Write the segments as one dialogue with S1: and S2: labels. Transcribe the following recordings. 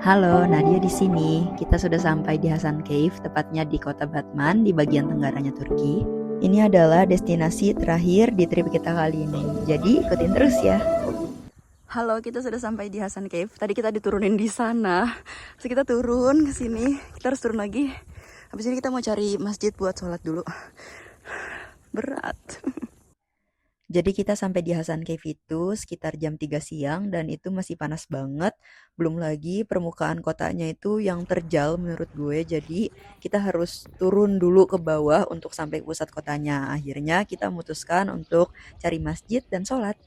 S1: Halo, Nadia di sini. Kita sudah sampai di Hasan Cave, tepatnya di kota Batman, di bagian tenggaranya Turki. Ini adalah destinasi terakhir di trip kita kali ini. Jadi ikutin terus ya. Halo, kita sudah sampai di Hasan Cave. Tadi kita diturunin di sana. Terus kita turun ke sini. Kita harus turun lagi. Habis ini kita mau cari masjid buat sholat dulu. Berat. Jadi kita sampai di Hasan Cave itu sekitar jam 3 siang dan itu masih panas banget. Belum lagi permukaan kotanya itu yang terjal menurut gue. Jadi kita harus turun dulu ke bawah untuk sampai ke pusat kotanya. Akhirnya kita memutuskan untuk cari masjid dan sholat.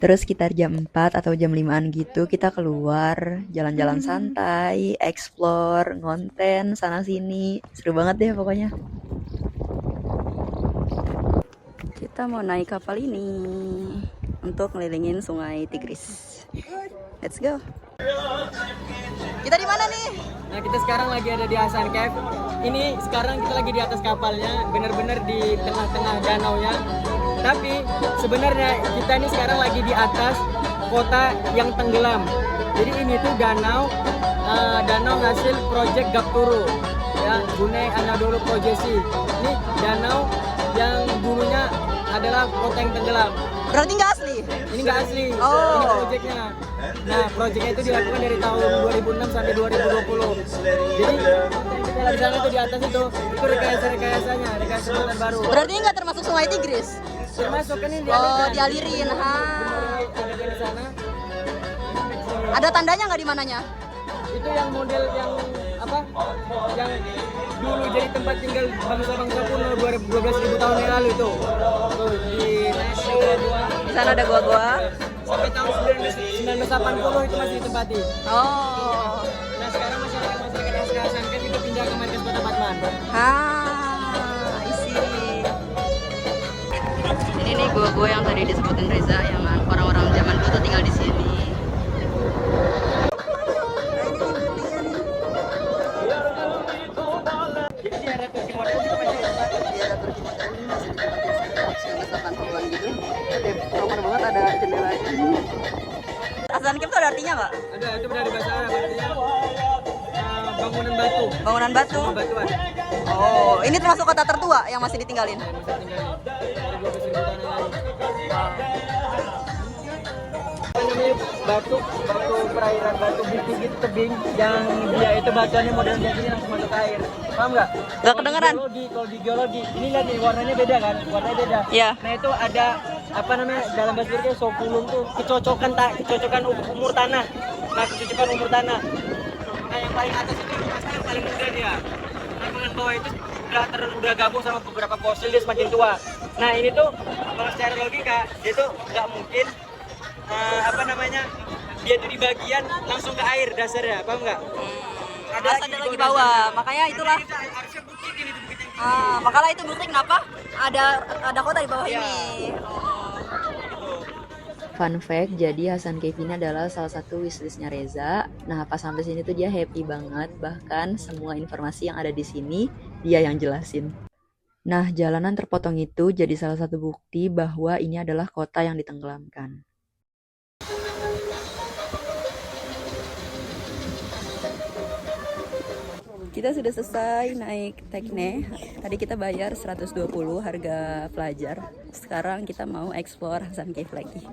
S1: Terus sekitar jam 4 atau jam 5-an gitu kita keluar, jalan-jalan santai, explore, ngonten sana sini. Seru banget deh pokoknya. Kita mau naik kapal ini untuk ngelilingin sungai Tigris. Let's go. Kita di mana nih?
S2: Nah, kita sekarang lagi ada di Hasan Cave. Ini sekarang kita lagi di atas kapalnya, benar-benar di tengah-tengah danau ya. Tapi sebenarnya kita ini sekarang lagi di atas kota yang tenggelam. Jadi ini tuh danau hasil proyek Gapturu ya, Gunai Anadolu Projesi. Ini danau yang dulunya adalah kota yang tenggelam.
S1: Berarti nggak asli?
S2: Ini nggak asli,
S1: Oh.
S2: ini proyeknya. Nah, proyeknya itu dilakukan dari tahun 2006 sampai 2020. Jadi kalau di sana tuh di atas itu rekayasanya, rekayasa buatan baru.
S1: Berarti nggak termasuk sungai Tigris?
S2: Termasuk kan ini
S1: Oh, dialirin. Ha.
S2: ada di sana.
S1: Ada tandanya nggak di mananya?
S2: Itu yang model yang apa? Yang dulu jadi tempat tinggal bangsa-bangsa kuno 12.000 tahun yang lalu itu. Tuh
S1: Di sana ada gua-gua.
S2: sampai tahun 1980 itu masih ditempati.
S1: Oh.
S2: Nah, sekarang masyarakat Hasan Cave itu pindah ke markas kota Batman.
S1: Isi. Ini nih gua-gua yang tadi disebutin Reza, yang orang-orang zaman dulu tuh tinggal di sini. Hasan Cave itu ada artinya nggak?
S2: Ada, itu dari bahasa Arab artinya bangunan batu.
S1: Bangunan batu.
S2: Sama batuan.
S1: Oh, ini termasuk kota tertua yang masih ditinggalin.
S2: Masih tinggal dari 12.000 tahun yang lalu. Apa namanya batu perairan, batu bukit gitu tebing yang dia itu batuannya model kayak gini langsung masuk ke air. Paham nggak?
S1: Nggak kedengeran.
S2: Kalau di geologi, ini lihat nih warnanya beda kan? Warnanya beda.
S1: Iya.
S2: Nah itu ada apa namanya dalam bahasa Turki sokulum tuh kecocokan umur tanah. Nah kecocokan umur tanah. Nah yang paling atas itu yang paling muda dia. Nah yang bawah itu udah gabung sama beberapa fosil, dia semakin tua. Nah ini tuh kalau secara logika dia tuh nggak mungkin apa namanya dia tuh di bagian langsung ke air dasarnya, paham nggak?
S1: Ada lagi bawah, makanya itulah.
S2: Harusnya bukit ini tuh, bukit yang tinggi.
S1: Makanya itu bukti kenapa ada kota di bawah
S2: Iya.
S1: ini. Fun fact, jadi Hasan Cave ini adalah salah satu wishlistnya Reza. Nah, pas sampai sini tuh dia happy banget. Bahkan semua informasi yang ada di sini dia yang jelasin. Nah, jalanan terpotong itu jadi salah satu bukti bahwa ini adalah kota yang ditenggelamkan. Kita sudah selesai naik tekne. Tadi kita bayar 120 harga pelajar. Sekarang kita mau explore Hasan Cave lagi.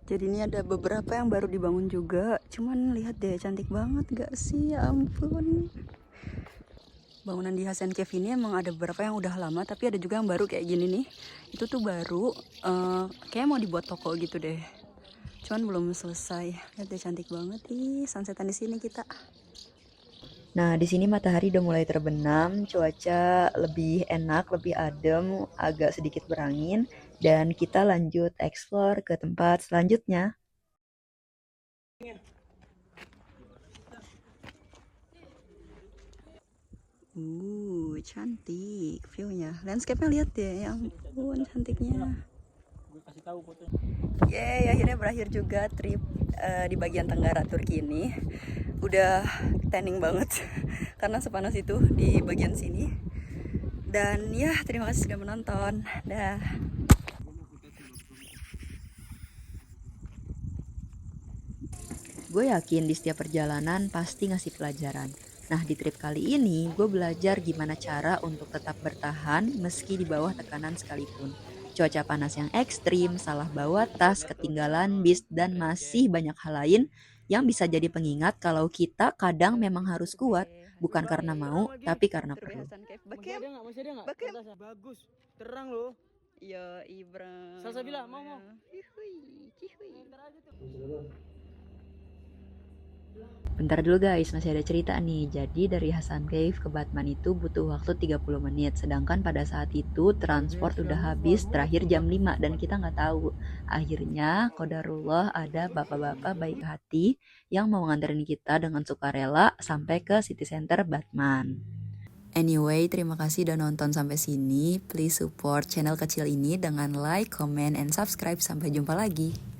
S1: Jadi ini ada beberapa yang baru dibangun juga. Cuman lihat deh, cantik banget gak sih? Ya ampun. Bangunan di Hasan Cave ini emang ada beberapa yang udah lama, tapi ada juga yang baru kayak gini nih. Itu tuh baru, kayak mau dibuat toko gitu deh. Cuman belum selesai. Lihat deh, cantik banget nih sunsetan di sini kita. Nah, di sini matahari udah mulai terbenam, cuaca lebih enak, lebih adem, agak sedikit berangin, dan kita lanjut explore ke tempat selanjutnya. Cantik view-nya. Landscape-nya lihat deh, ya ampun cantiknya. Yeay, akhirnya berakhir juga trip di bagian tenggara Turki ini. Udah tanning banget karena sepanas itu di bagian sini. Dan ya, terima kasih sudah menonton. Dah. Gue yakin di setiap perjalanan pasti ngasih pelajaran. Nah, di trip kali ini gue belajar gimana cara untuk tetap bertahan meski di bawah tekanan sekalipun. Cuaca panas yang ekstrim, salah bawa tas, ketinggalan bis, dan masih banyak hal lain yang bisa jadi pengingat kalau kita kadang memang harus kuat, bukan karena mau, tapi karena perlu.
S2: Masih ada nggak?
S3: Bakem.
S2: Kertasnya? Bagus, terang loh.
S3: Ya Ibra.
S2: Salsabila, mau.
S3: Cihui, cihui.
S1: Bentar dulu guys, masih ada cerita nih. Jadi dari Hasan Cave ke Batman itu butuh waktu 30 menit. Sedangkan pada saat itu transport udah habis terakhir jam 5 dan kita nggak tahu. Akhirnya qadarullah ada bapak-bapak baik hati yang mau nganterin kita dengan sukarela sampai ke city center Batman. Anyway, terima kasih udah nonton sampai sini. Please support channel kecil ini dengan like, comment, and subscribe. Sampai jumpa lagi.